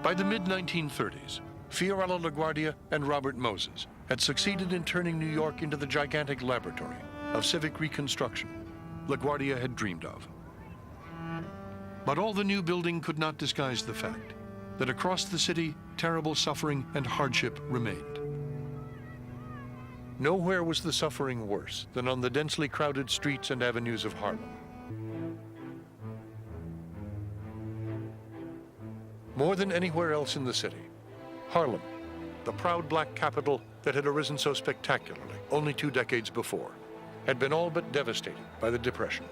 By the mid-1930s, Fiorello LaGuardia and Robert Moses had succeeded in turning New York into the gigantic laboratory of civic reconstruction LaGuardia had dreamed of. But all the new building could not disguise the fact that across the city, terrible suffering and hardship remained. Nowhere was the suffering worse than on the densely crowded streets and avenues of Harlem. More than anywhere else in the city, Harlem, the proud black capital that had arisen so spectacularly only 2 decades before, had been all but devastated by the Depression.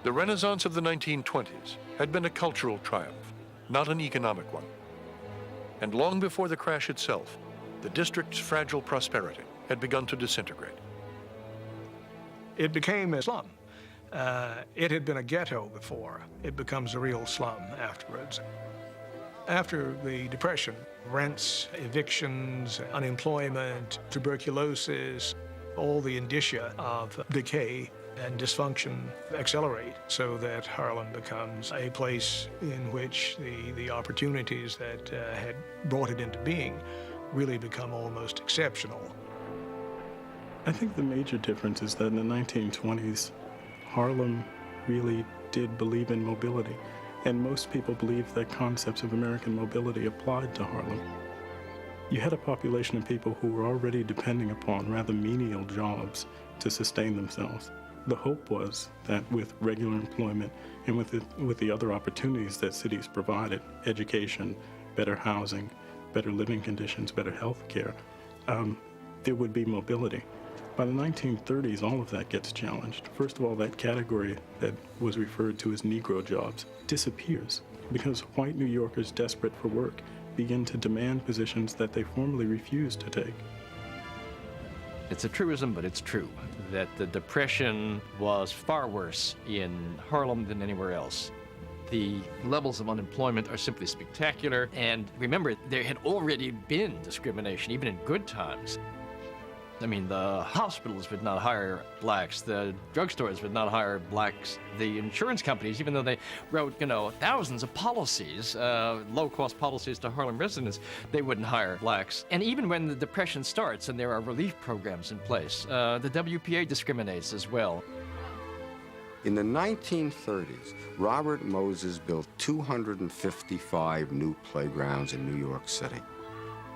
The Renaissance of the 1920s had been a cultural triumph, not an economic one. And long before the crash itself, the district's fragile prosperity had begun to disintegrate. It became a slum. It had been a ghetto before. It becomes a real slum afterwards. After the Depression, rents, evictions, unemployment, tuberculosis, all the indicia of decay and dysfunction accelerate so that Harlem becomes a place in which the opportunities that had brought it into being really become almost exceptional. I think the major difference is that in the 1920s, Harlem really did believe in mobility, and most people believed that concepts of American mobility applied to Harlem. You had a population of people who were already depending upon rather menial jobs to sustain themselves. The hope was that with regular employment and with the other opportunities that cities provided, education, better housing, better living conditions, better health care, there would be mobility. By the 1930s, all of that gets challenged. First of all, that category that was referred to as Negro jobs disappears because white New Yorkers desperate for work begin to demand positions that they formerly refused to take. It's a truism, but it's true, that the Depression was far worse in Harlem than anywhere else. The levels of unemployment are simply spectacular, and remember, there had already been discrimination, even in good times. I mean, the hospitals would not hire blacks, the drugstores would not hire blacks, the insurance companies, even though they wrote, thousands of policies, low-cost policies to Harlem residents, they wouldn't hire blacks. And even when the Depression starts and there are relief programs in place, the WPA discriminates as well. In the 1930s, Robert Moses built 255 new playgrounds in New York City.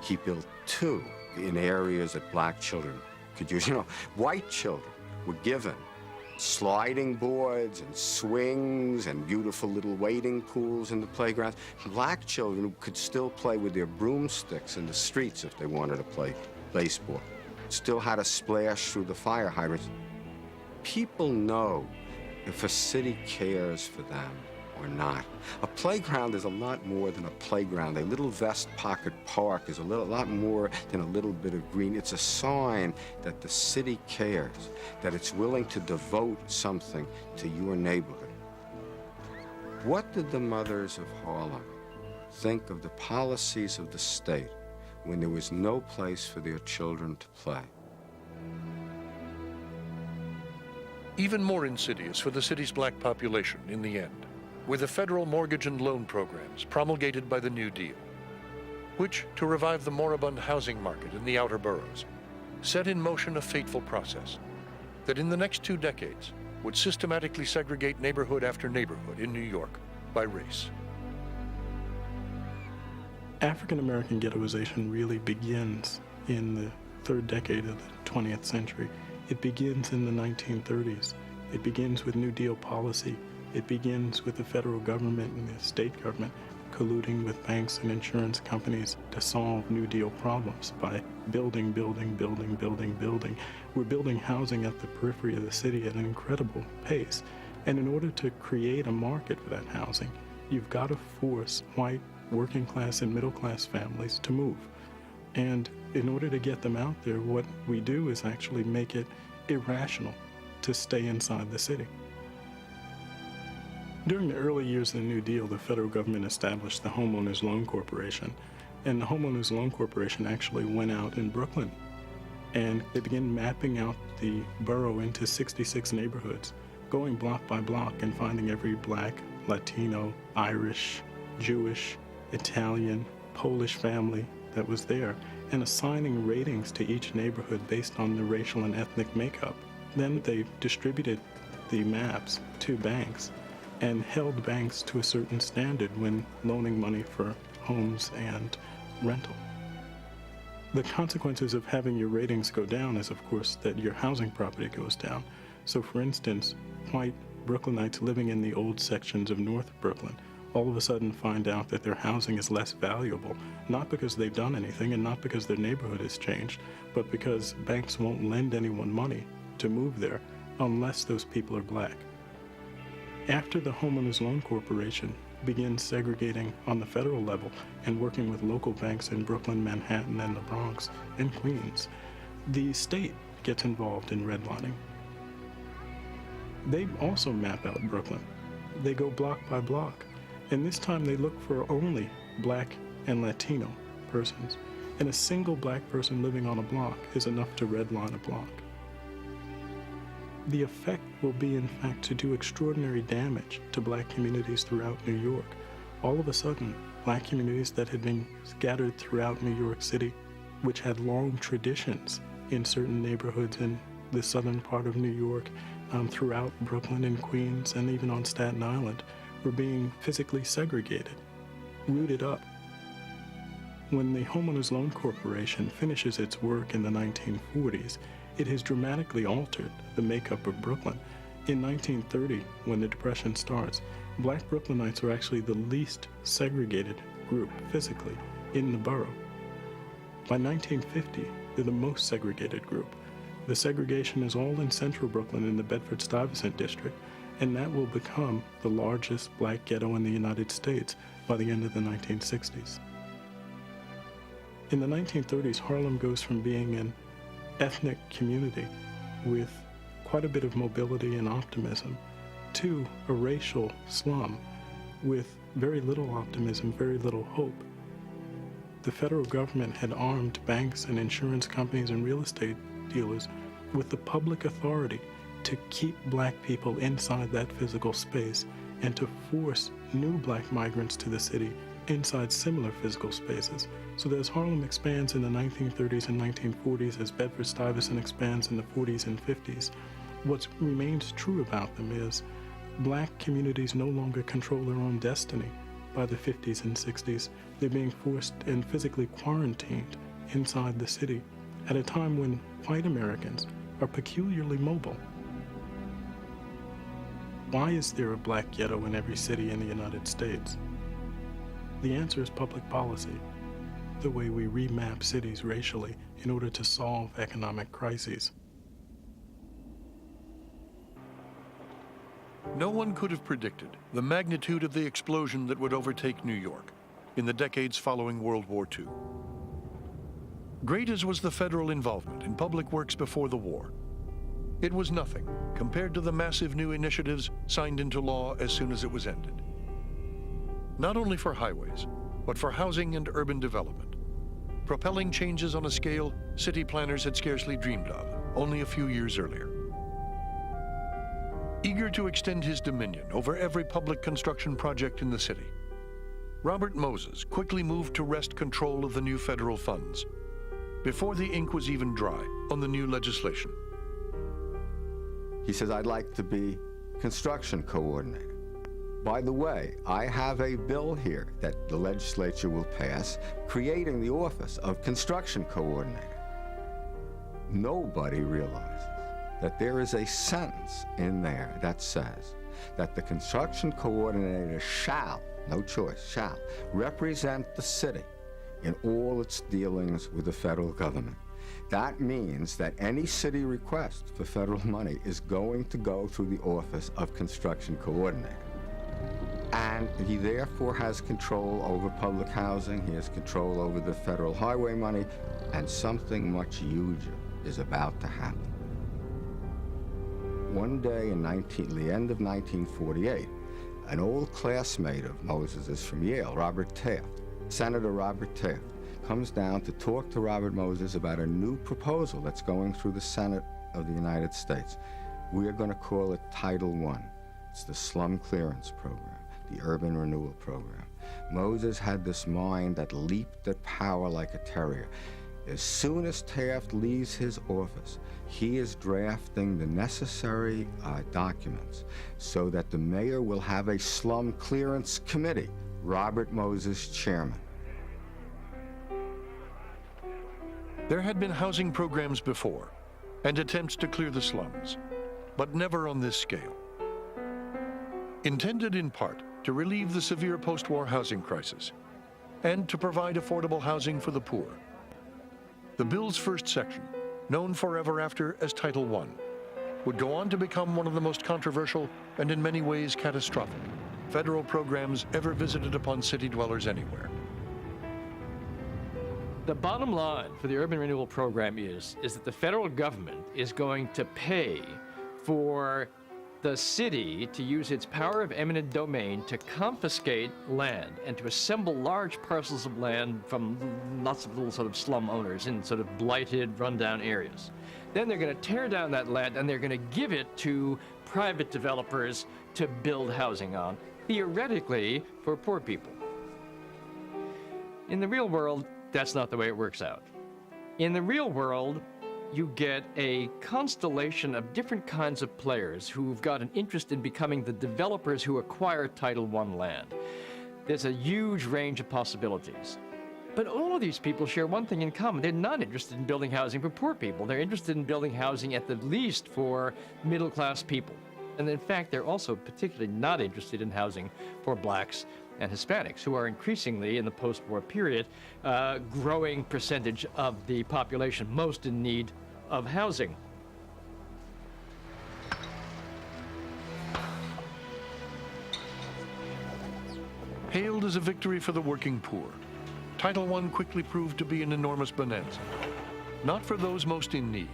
He built 2 in areas that black children could use. White children were given sliding boards and swings and beautiful little wading pools in the playgrounds. Black children could still play with their broomsticks in the streets if they wanted to play baseball. Still had to splash through the fire hydrants. People know if a city cares for them or not. A playground is a lot more than a playground. A little vest pocket park is a lot more than a little bit of green. It's a sign that the city cares, that it's willing to devote something to your neighborhood. What did the mothers of Harlem think of the policies of the state when there was no place for their children to play? Even more insidious for the city's black population in the end were the federal mortgage and loan programs promulgated by the New Deal, which, to revive the moribund housing market in the outer boroughs, set in motion a fateful process that in the next 2 decades would systematically segregate neighborhood after neighborhood in New York by race. African-American ghettoization really begins in the 3rd decade of the 20th century. It begins in the 1930s. It begins with New Deal policy. It begins with the federal government and the state government colluding with banks and insurance companies to solve New Deal problems by building. We're building housing at the periphery of the city at an incredible pace. And in order to create a market for that housing, you've got to force white working class and middle class families to move. And in order to get them out there, what we do is actually make it irrational to stay inside the city. During the early years of the New Deal, the federal government established the Homeowners Loan Corporation. And the Homeowners Loan Corporation actually went out in Brooklyn and they began mapping out the borough into 66 neighborhoods, going block by block and finding every black, Latino, Irish, Jewish, Italian, Polish family that was there, and assigning ratings to each neighborhood based on the racial and ethnic makeup. Then they distributed the maps to banks and held banks to a certain standard when loaning money for homes and rental. The consequences of having your ratings go down is, of course, that your housing property goes down. So, for instance, white Brooklynites living in the old sections of North Brooklyn all of a sudden find out that their housing is less valuable, not because they've done anything and not because their neighborhood has changed, but because banks won't lend anyone money to move there unless those people are black. After the Homeowners Loan Corporation begins segregating on the federal level and working with local banks in Brooklyn, Manhattan, and the Bronx and Queens, the state gets involved in redlining. They also map out Brooklyn. They go block by block, and this time they look for only black and Latino persons, and a single black person living on a block is enough to redline a block. The effect will be, in fact, to do extraordinary damage to black communities throughout New York. All of a sudden, black communities that had been scattered throughout New York City, which had long traditions in certain neighborhoods in the southern part of New York, throughout Brooklyn and Queens, and even on Staten Island, were being physically segregated, rooted up. When the Homeowners Loan Corporation finishes its work in the 1940s, it has dramatically altered the makeup of Brooklyn. In 1930, when the Depression starts, black Brooklynites are actually the least segregated group physically in the borough. By 1950, they're the most segregated group. The segregation is all in central Brooklyn in the Bedford-Stuyvesant district, and that will become the largest black ghetto in the United States by the end of the 1960s. In the 1930s, Harlem goes from being an ethnic community with quite a bit of mobility and optimism to a racial slum with very little optimism, very little hope. The federal government had armed banks and insurance companies and real estate dealers with the public authority to keep black people inside that physical space and to force new black migrants to the city inside similar physical spaces. So that as Harlem expands in the 1930s and 1940s, as Bedford-Stuyvesant expands in the 40s and 50s, what remains true about them is black communities no longer control their own destiny. By the 50s and 60s, they're being forced and physically quarantined inside the city at a time when white Americans are peculiarly mobile. Why is there a black ghetto in every city in the United States? The answer is public policy, the way we remap cities racially in order to solve economic crises. No one could have predicted the magnitude of the explosion that would overtake New York in the decades following World War II. Great as was the federal involvement in public works before the war, it was nothing compared to the massive new initiatives signed into law as soon as it was ended. Not only for highways, but for housing and urban development, propelling changes on a scale city planners had scarcely dreamed of only a few years earlier. Eager to extend his dominion over every public construction project in the city, Robert Moses quickly moved to wrest control of the new federal funds before the ink was even dry on the new legislation. He says, I'd like to be construction coordinator. By the way, I have a bill here that the legislature will pass creating the office of construction coordinator. Nobody realizes that there is a sentence in there that says that the construction coordinator shall, no choice, shall represent the city in all its dealings with the federal government. That means that any city request for federal money is going to go through the office of construction coordinator. And he therefore has control over public housing, he has control over the federal highway money, and something much huger is about to happen. One day in the end of 1948, an old classmate of Moses's from Yale, Robert Taft, Senator Robert Taft, comes down to talk to Robert Moses about a new proposal that's going through the Senate of the United States. We are going to call it Title I. It's the Slum Clearance Program. the urban renewal program. Moses had this mind that leaped at power like a terrier. As soon as Taft leaves his office, he is drafting the necessary documents so that the mayor will have a slum clearance committee. Robert Moses, chairman. There had been housing programs before and attempts to clear the slums, but never on this scale. Intended in part to relieve the severe post-war housing crisis and to provide affordable housing for the poor. The bill's first section, known forever after as Title I, would go on to become one of the most controversial and in many ways catastrophic federal programs ever visited upon city dwellers anywhere. The bottom line for the urban renewal program is that the federal government is going to pay for the city to use its power of eminent domain to confiscate land and to assemble large parcels of land from lots of little sort of slum owners in sort of blighted, rundown areas. Then they're going to tear down that land and they're going to give it to private developers to build housing on, theoretically for poor people. In the real world, that's not the way it works out. In the real world, you get a constellation of different kinds of players who've got an interest in becoming the developers who acquire Title I land. There's a huge range of possibilities. But all of these people share one thing in common. They're not interested in building housing for poor people. They're interested in building housing at the least for middle-class people. And in fact, they're also particularly not interested in housing for blacks and Hispanics, who are increasingly, in the post-war period, growing percentage of the population most in need of housing. Hailed as a victory for the working poor, Title I quickly proved to be an enormous bonanza, not for those most in need,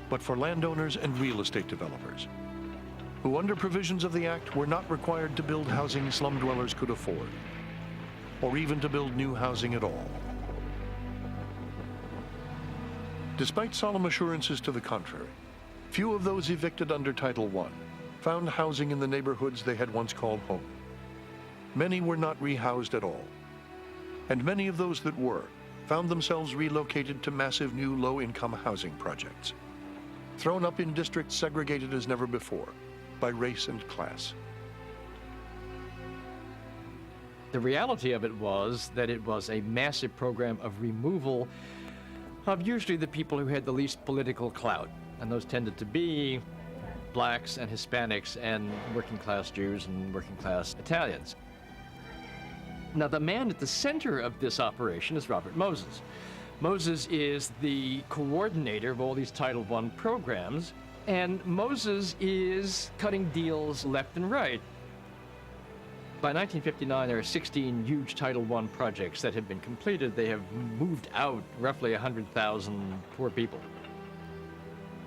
but for landowners and real estate developers, who under provisions of the Act were not required to build housing slum dwellers could afford, or even to build new housing at all. Despite solemn assurances to the contrary, few of those evicted under Title I found housing in the neighborhoods they had once called home. Many were not rehoused at all, and many of those that were found themselves relocated to massive new low-income housing projects, thrown up in districts segregated as never before by race and class. The reality of it was that it was a massive program of removal of usually the people who had the least political clout, and those tended to be blacks and Hispanics and working-class Jews and working-class Italians. Now, the man at the center of this operation is Robert Moses. Moses is the coordinator of all these Title I programs, and Moses is cutting deals left and right. By 1959, there are 16 huge Title I projects that have been completed. They have moved out roughly 100,000 poor people.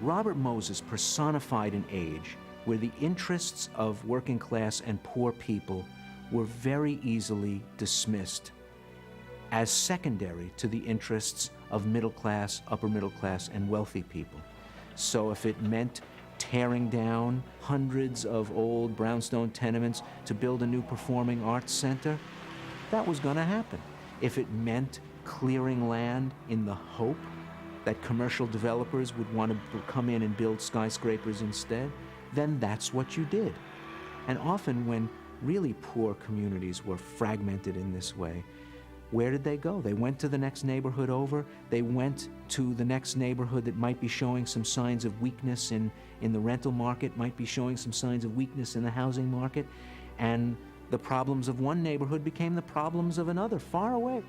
Robert Moses personified an age where the interests of working class and poor people were very easily dismissed as secondary to the interests of middle class, upper middle class, and wealthy people. So if it meant tearing down hundreds of old brownstone tenements to build a new performing arts center, that was going to happen. If it meant clearing land in the hope that commercial developers would want to come in and build skyscrapers instead, then that's what you did. And often when really poor communities were fragmented in this way, where did they go? They went to the next neighborhood over. They went to the next neighborhood that might be showing some signs of weakness in the rental market, might be showing some signs of weakness in the housing market, and the problems of one neighborhood became the problems of another, far away.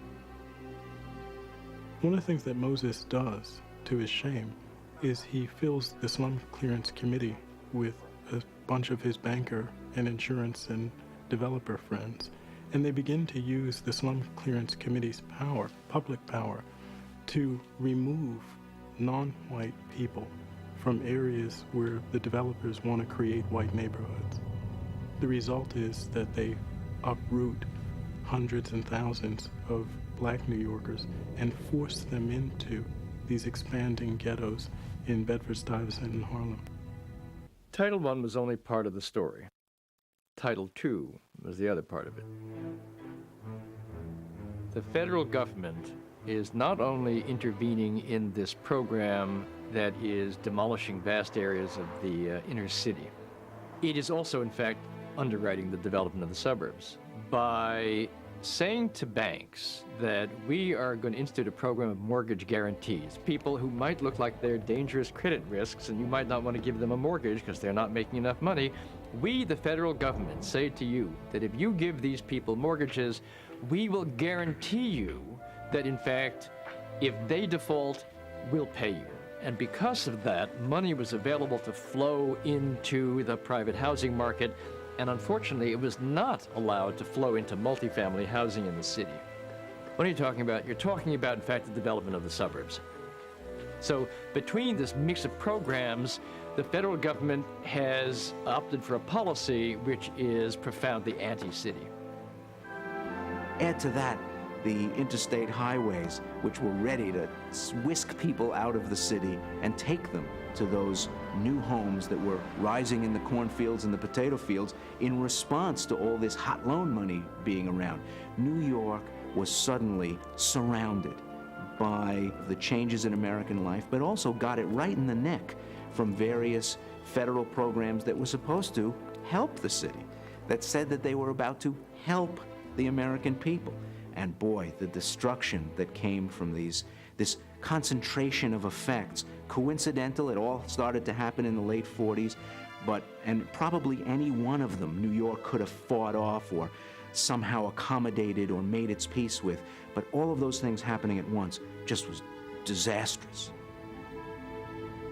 One of the things that Moses does, to his shame, is he fills the slum clearance committee with a bunch of his banker and insurance and developer friends. And they begin to use the Slum Clearance Committee's power, public power, to remove non-white people from areas where the developers want to create white neighborhoods. The result is that they uproot hundreds and thousands of black New Yorkers and force them into these expanding ghettos in Bedford-Stuyvesant and Harlem. Title I was only part of the story. Title II was the other part of it. The federal government is not only intervening in this program that is demolishing vast areas of the inner city, it is also, in fact, underwriting the development of the suburbs by saying to banks that we are going to institute a program of mortgage guarantees. People who might look like they're dangerous credit risks and you might not want to give them a mortgage because they're not making enough money. We, the federal government, say to you that if you give these people mortgages, we will guarantee you that, in fact, if they default, we'll pay you. And because of that, money was available to flow into the private housing market, and unfortunately, it was not allowed to flow into multifamily housing in the city. What are you talking about? You're talking about, in fact, the development of the suburbs. So between this mix of programs, the federal government has opted for a policy which is profoundly anti-city. Add to that the interstate highways, which were ready to whisk people out of the city and take them to those new homes that were rising in the cornfields and the potato fields in response to all this hot loan money being around. New York was suddenly surrounded by the changes in American life, but also got it right in the neck from various federal programs that were supposed to help the city, that said that they were about to help the American people. And boy, the destruction that came from this concentration of effects. Coincidental, it all started to happen in the late 40s, and probably any one of them New York could have fought off or somehow accommodated or made its peace with, but all of those things happening at once just was disastrous.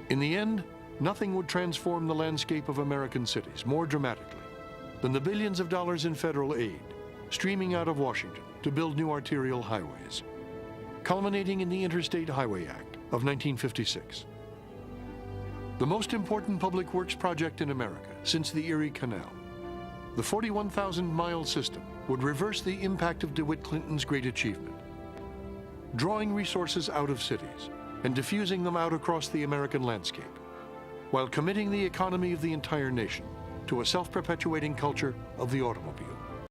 In the end, nothing would transform the landscape of American cities more dramatically than the billions of dollars in federal aid streaming out of Washington to build new arterial highways, culminating in the Interstate Highway Act of 1956. The most important public works project in America since the Erie Canal, the 41,000-mile system would reverse the impact of DeWitt Clinton's great achievement, drawing resources out of cities and diffusing them out across the American landscape, while committing the economy of the entire nation to a self-perpetuating culture of the automobile.